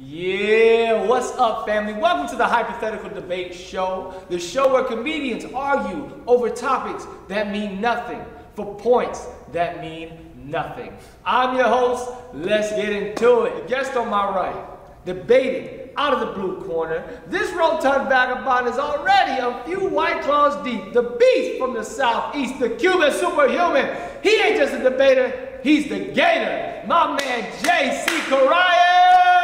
Yeah, what's up, family? Welcome to the Hypothetical Debate Show, the show where comedians argue over topics that mean nothing for points that mean nothing. I'm your host. Let's get into it. The guest on my right, debating out of the blue corner, this rotund vagabond is already a few white claws deep. The beast from the southeast, the Cuban superhuman. He ain't just a debater, he's the gator. My man, Jay Currais.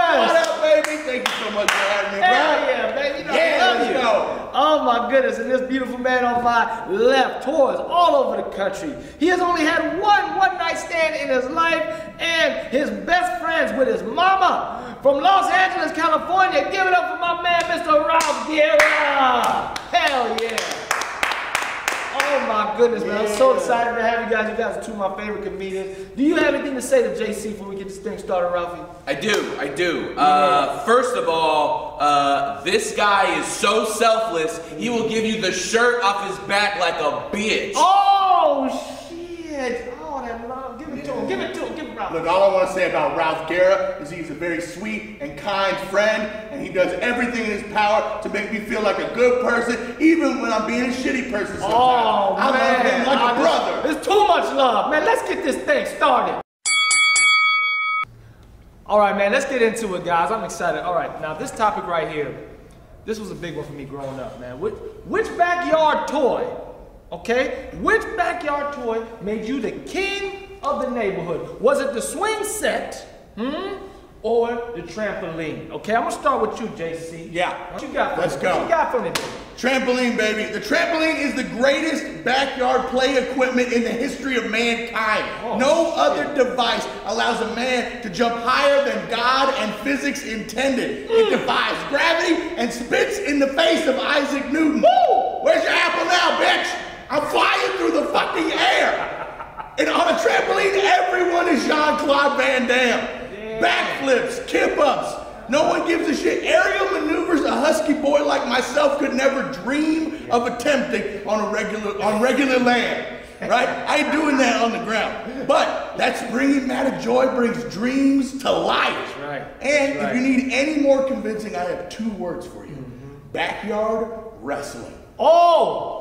What up, baby? Thank you so much for having me, bro. Hell yeah, baby. You know, I love you. Go. Oh my goodness, and this beautiful man on my left tours all over the country. He has only had one night stand in his life, and his best friends with his mama. From Los Angeles, California, give it up for my man, Mr. Ralph Guerra. Hell yeah. Oh my goodness, man. I'm so excited to have you guys. You guys are two of my favorite comedians. Do you have anything to say to JC before we get this thing started, Ralphie? I do. First of all, this guy is so selfless, he will give you the shirt off his back like a bitch. Oh, shit. Oh, that love. Give it to him. Give it to him. Give it, Ralph. Look, all I want to say about Ralph Guerra is he's a very sweet and kind friend, and he does everything in his power to make me feel like a good person, even when I'm being a shitty person sometimes. Oh, I love him like a brother. There's too much love. Man, let's get this thing started. All right, man, let's get into it, guys. I'm excited. All right, now this topic right here, this was a big one for me growing up, man. Which backyard toy, okay? Which backyard toy made you the king of the neighborhood? Was it the swing set, or the trampoline? Okay, I'm gonna start with you, JC. Yeah. What you got for Let's me? go. What you got for me? Trampoline, baby. The trampoline is the greatest backyard play equipment in the history of mankind. Oh, no shit. other device allows a man to jump higher than God and physics intended. It defies gravity and spits in the face of Isaac Newton. Woo! Where's your apple now, bitch? I'm flying through the fucking air. And on a trampoline, everyone is Jean-Claude Van Damme. Backflips, kip-ups. No one gives a shit. Aerial maneuvers a husky boy like myself could never dream of attempting on regular land. Right? I ain't doing that on the ground. But that springy mat of joy brings dreams to life. That's right. And That's if you need any more convincing, I have two words for you. Backyard wrestling. Oh!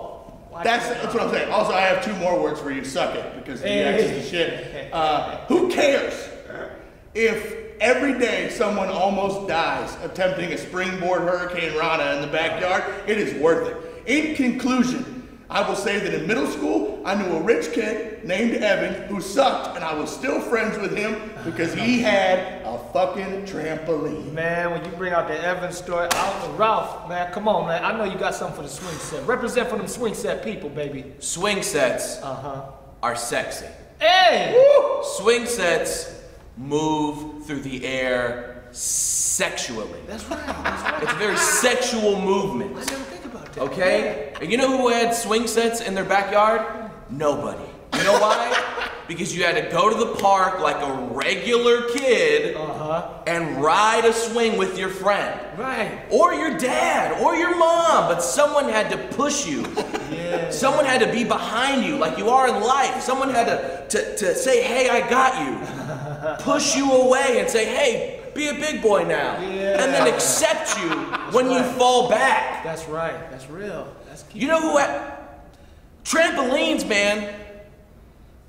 That's what I'm saying. Also, I have two more words for you. Suck it, because the X is the shit. Who cares if every day someone almost dies attempting a springboard Hurricane Rana in the backyard? It is worth it. In conclusion, I will say that in middle school, I knew a rich kid named Evan who sucked, and I was still friends with him because he had a fucking trampoline. Man, when you bring out the Evan story, Ralph, man, come on, man. I know you got something for the swing set. Represent for them swing set people, baby. Swing sets are sexy. Hey! Woo! Swing sets move through the air sexually. That's right. That's right. It's a very sexual movement. I never think about that. Okay? And you know who had swing sets in their backyard? Nobody. You know why? Because you had to go to the park like a regular kid and ride a swing with your friend. Right. Or your dad, or your mom, but someone had to push you. Yeah. Someone had to be behind you like you are in life. Someone had to say, hey, I got you. Push you away and say, hey, be a big boy now. Yeah. And then accept you when you fall back. That's right. That's real. That's key. You know who trampolines, man.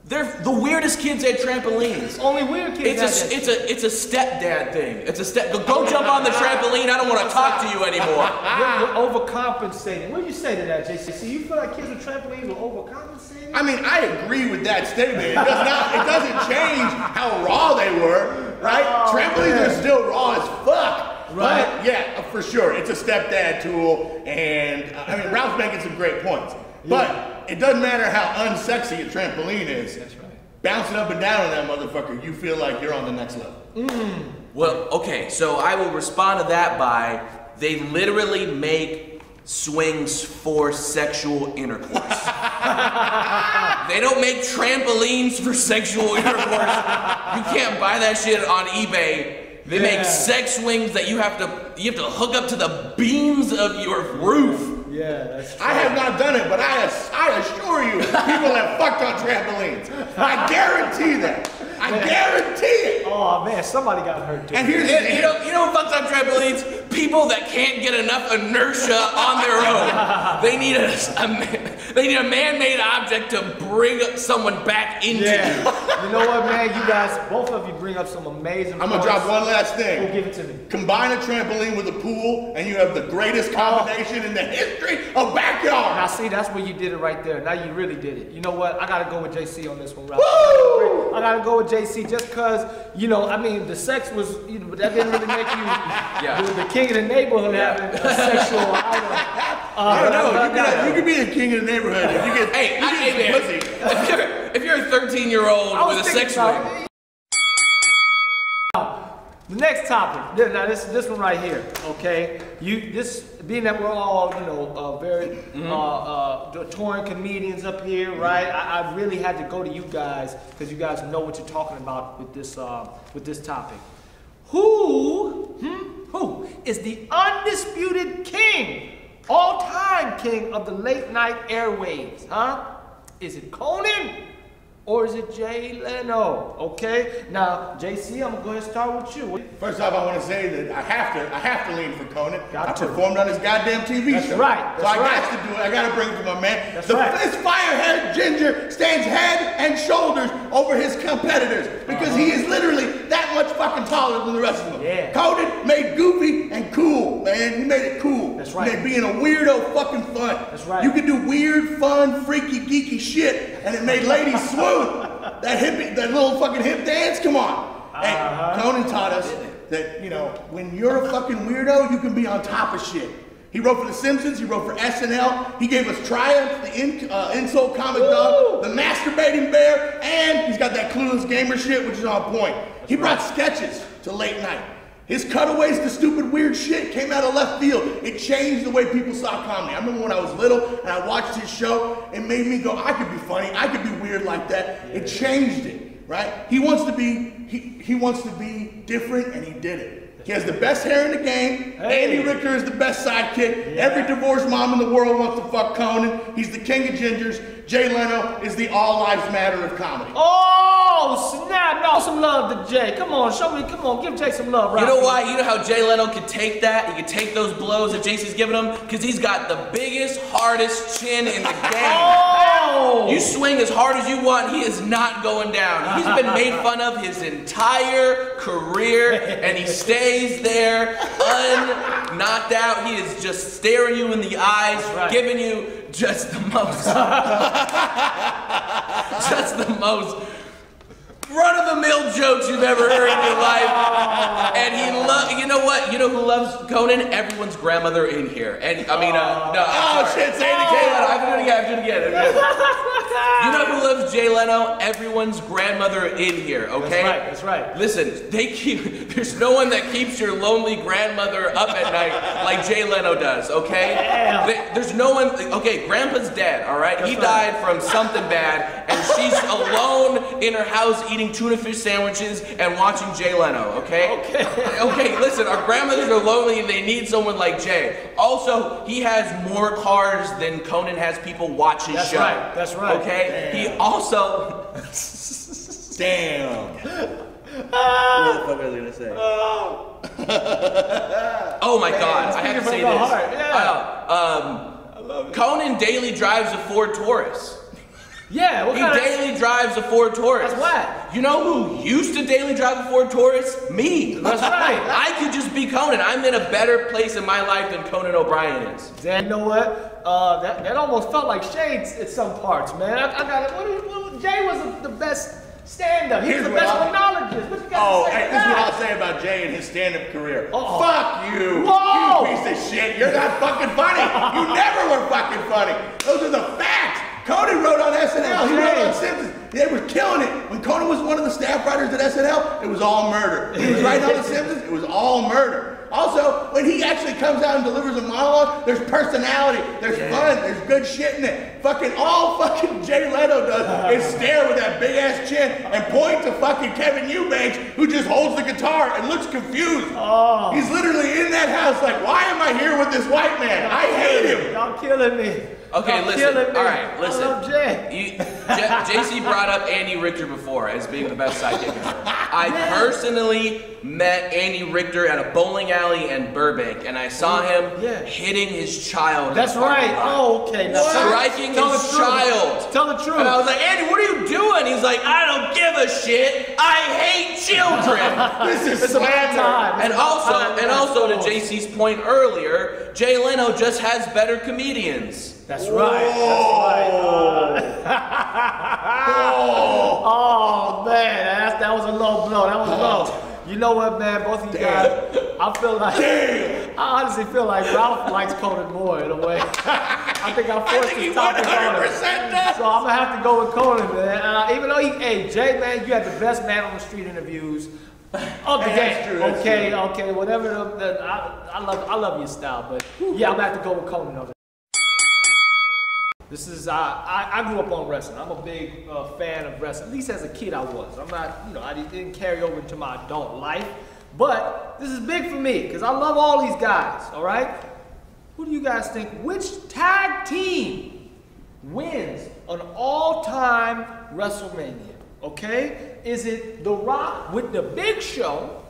They're the weirdest kids at trampolines. Only weird kids. It's a stepdad thing. It's a go jump on the trampoline. I don't want to talk to you anymore. You're overcompensating. What do you say to that, JC? You feel like kids with trampolines are overcompensating? I mean, I agree with that statement. It doesn't change how raw they were, right? Oh, Trampolines man. are still raw as fuck. Right. But yeah, for sure. It's a stepdad tool, and I mean, Ralph's making some great points. But it doesn't matter how unsexy a trampoline is. That's right. Bouncing up and down on that motherfucker, you feel like you're on the next level. Well, okay, so I will respond to that by they literally make swings for sexual intercourse. They don't make trampolines for sexual intercourse. You can't buy that shit on eBay. They make sex swings that you have to hook up to the beams of your roof. Yeah, that's true. I have not done it, but I assure you, people have fucked on trampolines. I guarantee that. I guarantee it. Oh man, somebody got hurt too. And here's You know who fucks on needs people that can't get enough inertia on their own. They need a man-made object to bring someone back into you. You know what, man? You guys, both of you bring up some amazing I'm gonna drop one last thing. Go give it to me. Combine a trampoline with a pool, and you have the greatest combination in the history of backyard. Now, see, that's where you did it right there. Now you really did it. You know what? I gotta go with JC on this one, right? Woo! I gotta go with JC just because, you know, I mean, the sex was, you know, but that didn't really make you the king of the neighborhood having a sexual item. I don't know. You could be the king of the neighborhood if you get, pussy. If you're a 13-year-old with a sex swing. The next topic, now this one right here, okay? Being that we're all, you know, very touring comedians up here, right? I really had to go to you guys because you guys know what you're talking about with this topic. Who is the undisputed king, all-time king of the late night airwaves, huh? Is it Conan? Or is it Jay Leno? Okay. Now, JC, I'm gonna go ahead and start with you. First off, I want to say that I have to lean for Conan. I performed on his goddamn TV show. That's right. So I got to do it. I got to bring it to my man. That's the right. This firehead ginger stands head and shoulders over his competitors because he is literally that much fucking taller than the rest of them. Yeah. Conan made goofy and cool, man. He made it cool. That's right. He made being a weirdo fucking fun. That's right. You could do weird, fun, freaky, geeky shit, and it made ladies swoon. That little fucking hip dance, come on. Hey, Conan taught us that, you know, when you're a fucking weirdo, you can be on top of shit. He wrote for The Simpsons, he wrote for SNL, he gave us Triumph, the insult comic dog, the masturbating bear, and he's got that clueless gamer shit, which is on point. He brought sketches to late night. His cutaways to stupid weird shit came out of left field. It changed the way people saw comedy. I remember when I was little and I watched his show, it made me go, I could be funny, I could be weird like that. Yeah. It changed it, right? He wants to be different, and he did it. He has the best hair in the game. Hey. Andy Richter is the best sidekick. Yeah. Every divorced mom in the world wants to fuck Conan. He's the king of gingers. Jay Leno is the all lives matter of comedy. Oh, snap. No, some love to Jay. Come on, show me. Come on, give Jay some love, right? You know why? You know how Jay Leno could take that? He could take those blows that JC's giving him? Because he's got the biggest, hardest chin in the game. Oh! You swing as hard as you want, he is not going down. He's been made fun of his entire career, and he stays there, unknocked out. He is just staring you in the eyes, giving you just the most, run-of-the-mill jokes you've ever heard in your life. And you know what? You know who loves Conan? Everyone's grandmother in here. And I mean, shit, say it again. I have to do it again. You know who loves Jay Leno? Everyone's grandmother in here, okay? That's right. Listen, there's no one that keeps your lonely grandmother up at night like Jay Leno does, okay? Damn. There's no one, okay, Grandpa's dead, all right? He died from something bad, and she's alone in her house eating tuna fish sandwiches and watching Jay Leno, okay? Okay, listen, our grandmothers are lonely and they need someone like Jay. Also, he has more cars than Conan has people watch his show. That's right. Okay? Damn. He also... Damn. What the fuck was I gonna say? Oh my God, I have to say this. I love it. Conan daily drives a Ford Taurus. Yeah, He daily drives a Ford Taurus. That's whack. You know who used to daily drive a Ford Taurus? Me. That's right. I could just be Conan. I'm in a better place in my life than Conan O'Brien is. Dan, you know what? That almost felt like shades at some parts, man. I got it. Jay was the best stand-up. He was the best monologist. What you got to say? This is what I'll say about Jay and his stand-up career. Uh-oh. Fuck you. Whoa. You piece of shit. You're not fucking funny. You never were fucking funny. Those are the facts. Conan wrote on SNL. He wrote on Simpsons. They were killing it. When Conan was one of the staff writers at SNL, it was all murder. He was writing on The Simpsons, it was all murder. Also, when he actually comes out and delivers a monologue, there's personality, there's fun, there's good shit in it. All fucking Jay Leno does is stare with that big ass chin and point to fucking Kevin Eubanks, who just holds the guitar and looks confused. Oh. He's literally in that house like, why am I here with this white man? I hate him. Y'all killing me. Okay, listen. All right, listen. I love Jay. JC brought up Andy Richter before as being the best sidekick ever. I personally met Andy Richter at a bowling alley in Burbank, and I saw him hitting his child. That's right. Oh, okay. Now, striking his child. Tell the truth. And I was like, Andy, what are you doing? He's like, I don't give a shit. I hate children. This is It's a bad time. And also to JC's point earlier, Jay Leno just has better comedians. That's right. That's right. Oh man, that was a low blow. That was low. You know what, man? Both of you guys, I feel like I honestly feel like Ralph likes Conan more in a way. I think I forced his topic on him. So I'm gonna have to go with Conan, man. Even though Jay, man, you had the best man on the street interviews of the game. Okay, whatever. I love your style, but yeah, I'm gonna have to go with Conan over. This is, I grew up on wrestling. I'm a big fan of wrestling. At least as a kid I was. I'm not, I didn't carry over into my adult life. But this is big for me because I love all these guys, all right? Who do you guys think, which tag team wins an all-time WrestleMania, okay? Is it The Rock with The Big Show,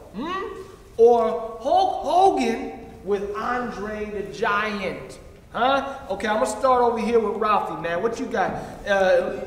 or Hulk Hogan with Andre the Giant? Huh? Okay, I'm gonna start over here with Ralphie, man. What you got?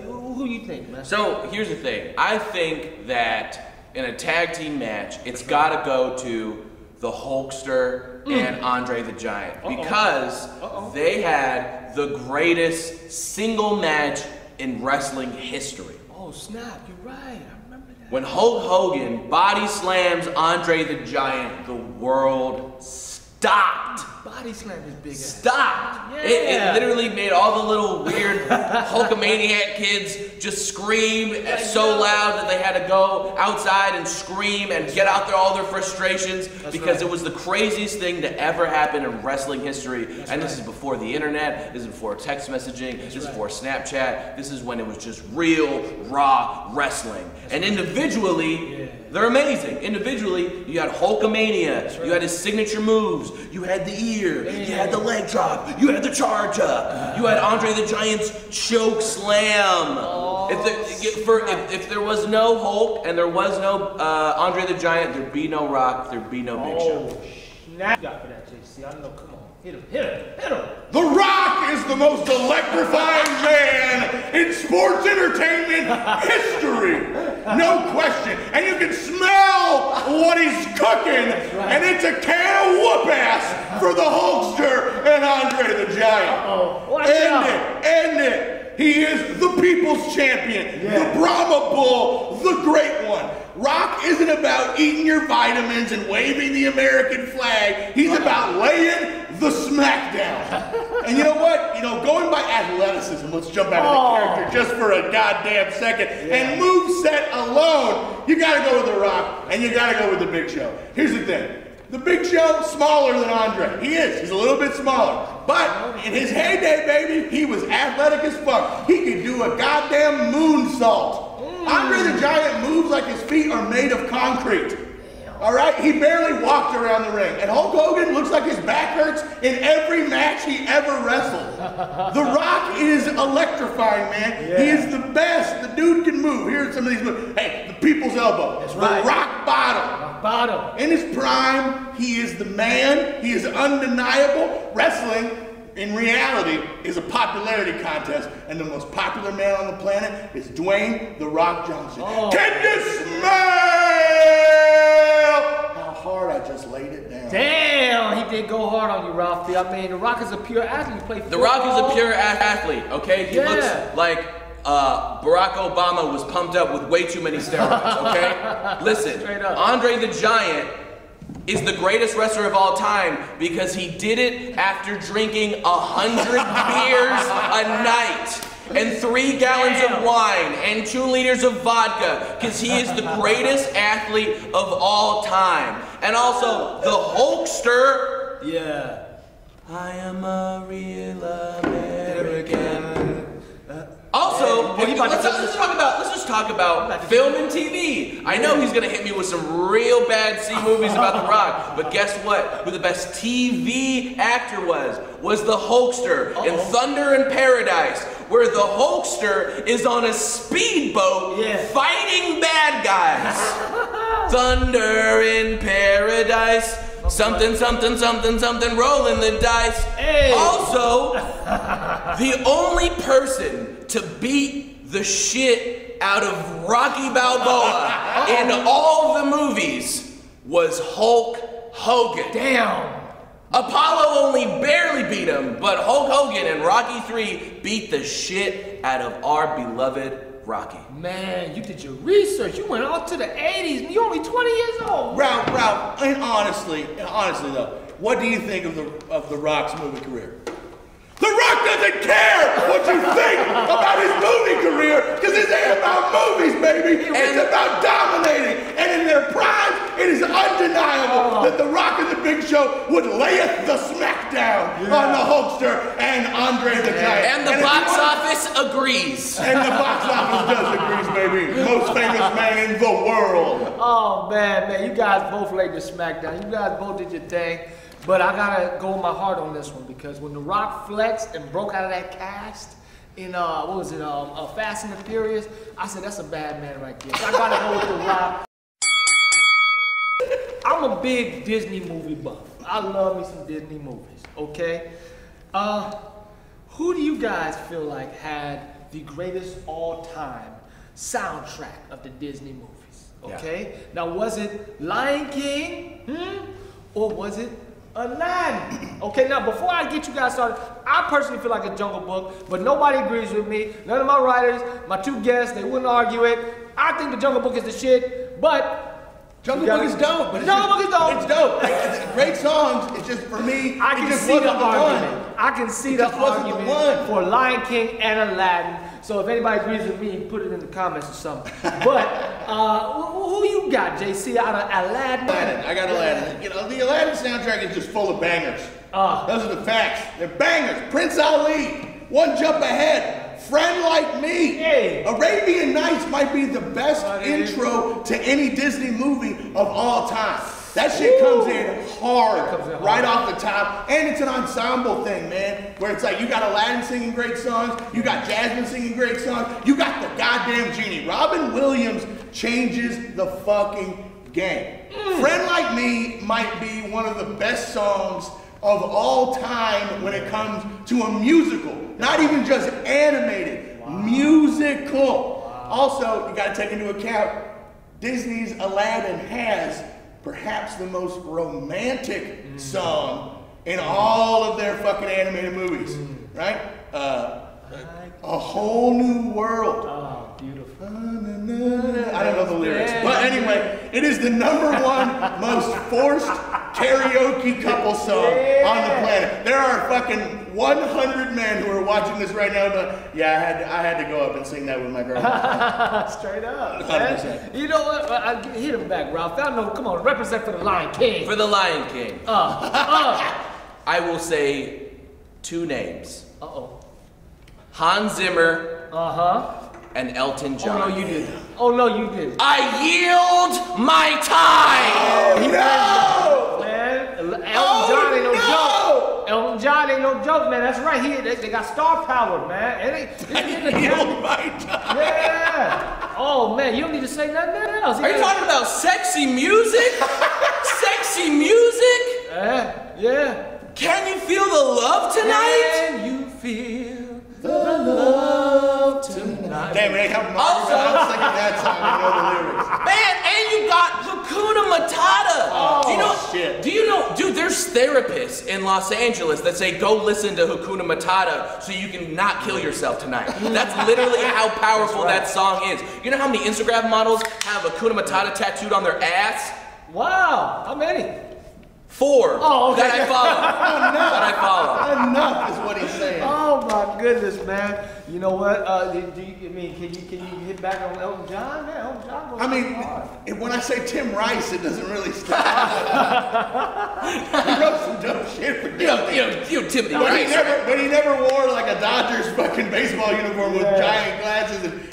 Who you think, man? So here's the thing. I think that in a tag team match, it's gotta go to the Hulkster and Andre the Giant because they had the greatest single match in wrestling history. Oh snap! You're right. I remember that. When Hulk Hogan body slams Andre the Giant, the world stopped. Body slam is big. Stopped. Yeah. It literally made all the little weird Hulkamaniac kids just scream so loud that they had to go outside and scream and get out there all their frustrations because it was the craziest thing to ever happen in wrestling history. This is before the internet. This is before text messaging. This is before Snapchat. This is when it was just real, raw wrestling. And individually, they're amazing. Individually, you had Hulkamania. You had his signature moves. You had the ear. You had the leg drop. You had the charge up. You had Andre the Giant's choke slam. If there was no Hulk and there was no Andre the Giant, there'd be no Rock. There'd be no Big Show. Snap! Got for that, JC. I know. Come on, hit him. The Rock is the most electrifying man in sports entertainment history. No question. And you can smell what he's cooking. And it's a can of whoop ass for the Hulkster and Andre the Giant. End it. He is the people's champion, the Brahma Bull, the great one. Rock isn't about eating your vitamins and waving the American flag. He's about laying the smackdown. And you know what? Going by athleticism, let's jump out of the character just for a goddamn second. And moveset alone, you gotta go with The Rock and you gotta go with The Big Show. Here's the thing. The Big Show, smaller than Andre. He is. He's a little bit smaller. But in his heyday, baby, he was athletic as fuck. He could do a goddamn moonsault. Andre the Giant moves like his feet are made of concrete. All right? He barely walked around the ring. And Hulk Hogan looks like his back hurts in every match he ever wrestled. The Rock is electrifying, man. He is the best. The dude can move. Here are some of these moves. Hey, the people's elbow. That's right. The rock bottom. In his prime, he is the man. He is undeniable. Wrestling, in reality, is a popularity contest, and the most popular man on the planet is Dwayne "The Rock" Johnson. Can you smell how hard I just laid it down? Damn, he did go hard on you, Ralphie. I mean, The Rock is a pure athlete. The Rock is a pure athlete, okay? He looks like Barack Obama was pumped up with way too many steroids, okay? Listen, Andre the Giant is the greatest wrestler of all time because he did it after drinking 100 beers a night and 3 gallons of wine and 2 liters of vodka because he is the greatest athlete of all time. And also, the Hulkster. Yeah. I am a real American. Also, Also, let's just talk about film and TV. I know he's gonna hit me with some real bad C movies about The Rock, but guess what? Who the best TV actor was the Hulkster in Thunder in Paradise, where the Hulkster is on a speedboat fighting bad guys. Thunder in Paradise. Something, something, something, something, rolling the dice. Hey. Also, the only person to beat the shit out of Rocky Balboa in all the movies was Hulk Hogan. Damn. Apollo only barely beat him, but Hulk Hogan in Rocky 3 beat the shit out of our beloved Rocky. Man, you did your research. You went all to the 80s and you're only 20 years old. Ralph, and honestly though, what do you think of the Rock's movie career? The Rock doesn't care what you think about his movie career, because this ain't about movies, baby. It's about dominating. And in their prime, it is undeniable that The Rock and the Big Show would layeth the smackdown on the Hulkster and Andre the Giant. And the box office agrees. And the box office does agree, baby. Most famous man in the world. Oh, man, you guys both laid the smackdown. You guys both did your thing. But I gotta go with my heart on this one, because when The Rock flexed and broke out of that cast in Fast and the Furious, I said that's a bad man right there. So I gotta go with The Rock. I'm a big Disney movie buff. I love me some Disney movies. Okay, who do you guys feel like had the greatest all-time soundtrack of the Disney movies? Okay, now was it Lion King, or was it Aladdin? Okay, now before I get you guys started, I personally feel like a Jungle Book, but nobody agrees with me. None of my writers, my two guests, they wouldn't argue it. I think the Jungle Book is the shit, but Jungle Book is dope. But Jungle Book is dope. It's dope. It's great songs. It's just, for me, I can see the argument. I can see the argument for Lion King and Aladdin. So if anybody agrees with me, put it in the comments or something. But who you got, JC, out of Aladdin? I got Aladdin. You know, the Aladdin soundtrack is just full of bangers. Those are the facts. They're bangers. Prince Ali, One Jump Ahead, Friend Like Me. Hey. Arabian Nights might be the best intro to any Disney movie of all time. That shit comes in hard, right off the top, and it's an ensemble thing, man, where it's like you got Aladdin singing great songs, you got Jasmine singing great songs, you got the goddamn genie. Robin Williams changes the fucking game. Friend Like Me might be one of the best songs of all time when it comes to a musical, not even just animated, musical. Also, you gotta take into account Disney's Aladdin has perhaps the most romantic song in all of their fucking animated movies, right? A Whole New World. Oh, beautiful. I don't know the lyrics, but anyway, it is the #1 most forced karaoke couple song on the planet. There are fucking 100 men who are watching this right now, but yeah, I had to go up and sing that with my girlfriend. Straight up, man. You know what? I hit him back, Ralph. I know. Come on, represent for the Lion King. For the Lion King. I will say 2 names. Hans Zimmer. And Elton John. Oh no, you didn't. Oh no, you didn't. I yield my time. No! Man, Elton John ain't no joke. Elton John ain't no joke, man. That's right. They got star power, man. I yield my time. Yeah. Oh man, you don't need to say nothing else. Are you talking about sexy music? Sexy music? Yeah. Can you feel the love tonight? Can you feel the love tonight? Damn, it ain't helping my I was singing that song. I know the lyrics. Man, and you got Hakuna Matata. Oh, shit. Do you know, dude, there's therapists in Los Angeles that say go listen to Hakuna Matata so you can not kill yourself tonight. That's literally how powerful that song is. You know how many Instagram models have Hakuna Matata tattooed on their ass? Wow, how many? 4 Oh, okay. that I follow. Enough. That I follow. Enough is what he's saying. Oh my goodness, man. You know what? Can you hit back on Elton John? Man, Elton John goes hard. When I say Tim Rice, it doesn't really stop. He wrote some dope shit for Timothy Rice. But he never wore like a Dodgers fucking baseball uniform with giant glasses and,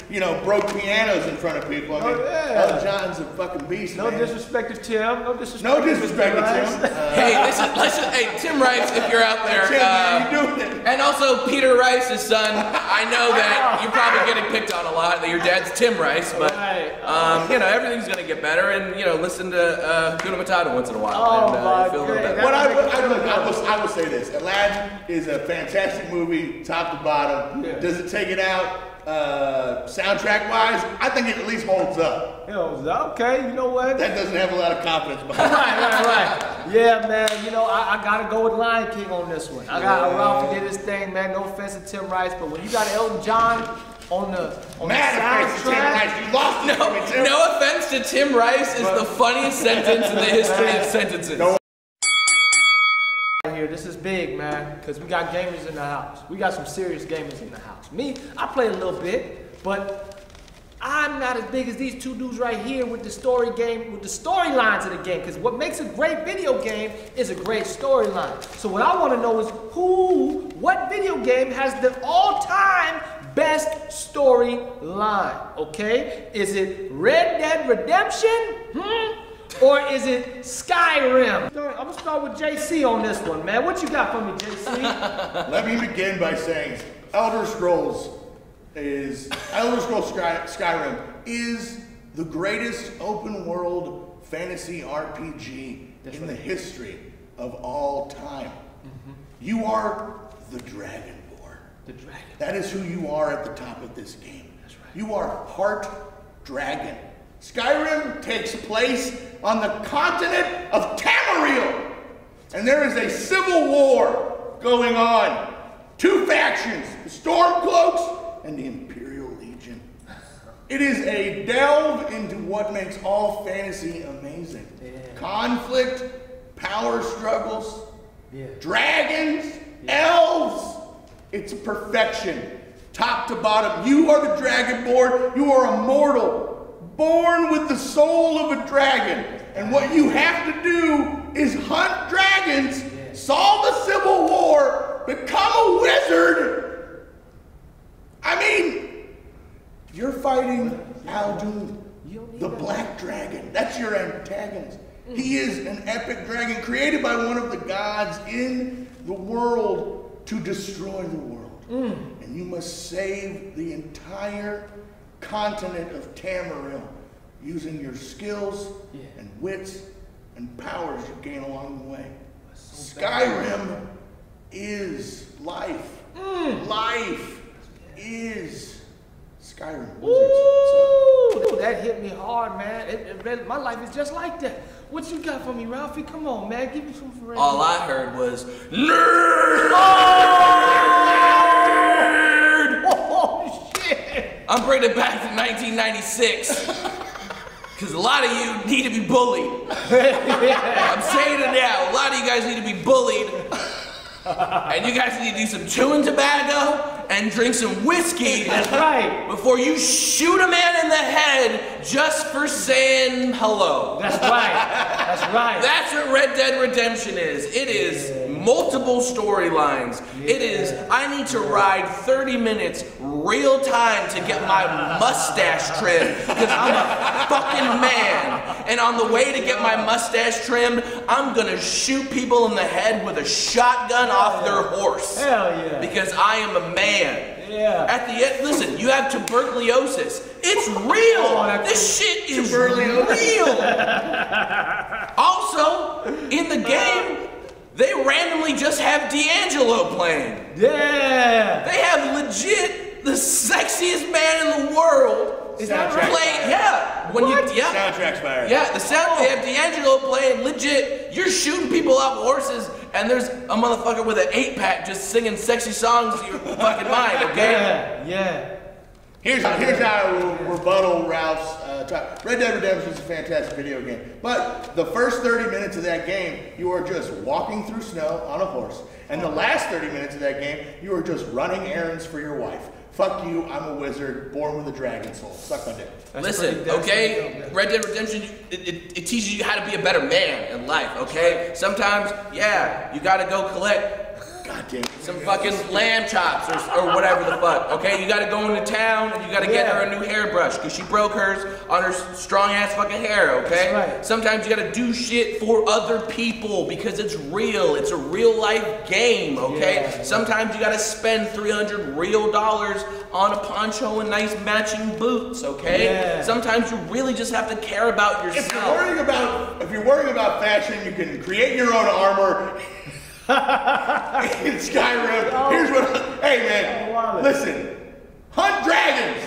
broke pianos in front of people. I mean, Elton John's a fucking beast, No man. disrespect to Tim. No disrespect to Tim. Hey, hey, Tim Rice, if you're out there. Tim, man, you doing it? And also Peter Rice's son. I know that you're probably getting picked on a lot, that your dad's Tim Rice, but everything's gonna get better, and listen to Kuna Matata once in a while, and feel a little better. I will say this: Aladdin is a fantastic movie, top to bottom. Yeah. Does it take it out soundtrack wise? I think it at least holds up. It holds up. Okay, you know what? That doesn't have a lot of confidence behind it. Right. Yeah, man. I gotta go with Lion King on this one. I got Ralph to get his thing, man. No offense to Tim Rice, but when you got Elton John on the soundtrack, you lost it. No offense to Tim Rice is the funniest sentence in the history of sentences. Here, this is big, man, because we got gamers in the house. We got some serious gamers in the house. Me, I play a little bit, but I'm not as big as these two dudes right here with the story game, with the storylines of the game, because what makes a great video game is a great storyline. So what I want to know is what video game has the all-time best storyline, okay? Is it Red Dead Redemption? Or is it Skyrim? I'm gonna start with JC on this one, man. What you got for me, JC? Let me begin by saying Elder Scrolls Skyrim is the greatest open world fantasy RPG in the history of all time. You are the Dragonborn. The dragon. That is who you are at the top of this game. That's right. You are Heart Dragon. Skyrim takes place on the continent of Tamriel, and there is a civil war going on. Two factions, the Stormcloaks and the Imperial Legion. It is a delve into what makes all fantasy amazing. Yeah. Conflict, power struggles, dragons, elves. It's perfection, top to bottom. You are the Dragonborn. You are immortal, born with the soul of a dragon. And what you have to do is hunt dragons, solve a civil war, become a wizard. I mean, you're fighting Aldun, the Black Dragon. That's your antagonist. He is an epic dragon created by one of the gods in the world to destroy the world. And you must save the entire continent of Tamriel using your skills and wits and powers you gain along the way. Skyrim is life. Life is Skyrim. Ooh, that hit me hard, man. My life is just like that. What you got for me, Ralphie? Come on, man. Give me some for real. All I heard was nerd. Oh shit! I'm bringing it back to 1996. Because a lot of you need to be bullied. I'm saying it now. A lot of you guys need to be bullied. And you guys need to do some chewing tobacco and drink some whiskey. That's right. Before you shoot a man in the head just for saying hello. That's right. That's right. That's what Red Dead Redemption is. It is multiple storylines. It is, I need to ride 30 minutes real time to get my mustache trimmed because I'm a fucking man. And on the way to get my mustache trimmed, I'm gonna shoot people in the head with a shotgun off their horse. Hell yeah. Because I am a man. Yeah. At the end, listen, you have tuberculosis. It's real. This shit is real. Also, in the game, they randomly just have D'Angelo playing. Yeah. They have legit the sexiest man in the world. Is that right? Playing, yeah. When Soundtrack's fire. Yeah, they have D'Angelo playing legit. You're shooting people off horses, and there's a motherfucker with an 8-pack just singing sexy songs to your fucking mind, okay? Yeah. Here's how I will rebuttal Ralph's talk. Red Dead Redemption is a fantastic video game, but the first 30 minutes of that game, you are just walking through snow on a horse, and the last 30 minutes of that game, you are just running errands for your wife. Fuck you, I'm a wizard, born with a dragon soul. Suck my dick. Listen, okay? Red Dead Redemption, it teaches you how to be a better man in life, okay? Sometimes, yeah, you gotta go collect some fucking lamb chops or whatever the fuck, okay? You gotta go into town and you gotta get her a new hairbrush because she broke hers on her strong ass fucking hair, okay? Right. Sometimes you gotta do shit for other people because it's real. It's a real life game, okay? Yeah. Sometimes you gotta spend $300 real on a poncho and nice matching boots, okay? Yeah. Sometimes you really just have to care about yourself. If you're worrying about fashion, you can create your own armor. In Skyrim. Here's what. Hey man, listen. Hunt dragons.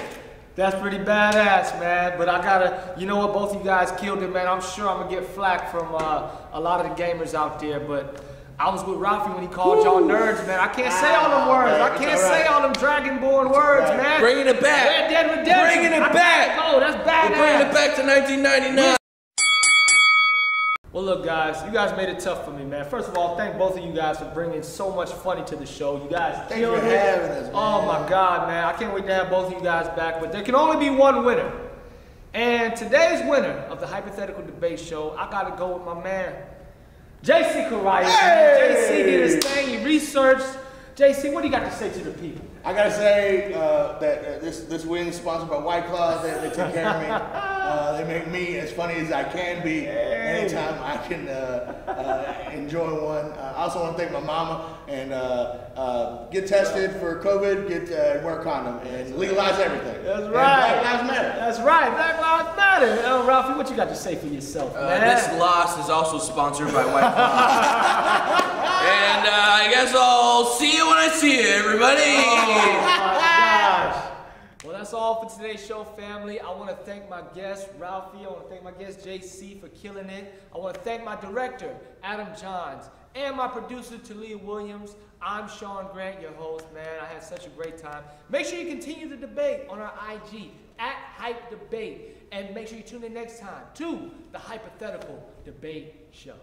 That's pretty badass, man. But I gotta, you know what? Both of you guys killed it, man. I'm sure I'm gonna get flack from a lot of the gamers out there, but I was with Ralphie when he called y'all nerds, man. I can't say all them words. I can't say all them dragonborn words, man. Bringing it back. Red Dead Redemption. Bringing it back. Oh, that's badass. We're bringing it back to 1999. Well, look, guys, you guys made it tough for me, man. First of all, thank both of you guys for bringing so much funny to the show. You guys killed it. Thanks for having us, man. Oh my God, man. I can't wait to have both of you guys back, but there can only be one winner. And today's winner of the Hypothetical Debate Show, I gotta go with my man, JC Currais. Hey! JC did his thing, he researched. JC, what do you got to say to the people? I gotta say that this win is sponsored by White Claw. They take care of me. They make me as funny as I can be anytime I can enjoy one. I also want to thank my mama and get tested for COVID, wear a condom, and legalize everything. That's right. And Black Lives Matter. That's right. Black Lives Matter. Ralphie, what you got to say for yourself, man? This loss is also sponsored by White Claw. And I guess I'll see you when I see you, everybody. Oh my gosh. Well, that's all for today's show, family. I want to thank my guest, Ralphie. I want to thank my guest, JC, for killing it. I want to thank my director, Adam Johns, and my producer, Thalia WIlliams. I'm Sean Grant, your host, man. I had such a great time. Make sure you continue the debate on our IG, @HypeDebate. And make sure you tune in next time to the Hypothetical Debate Show.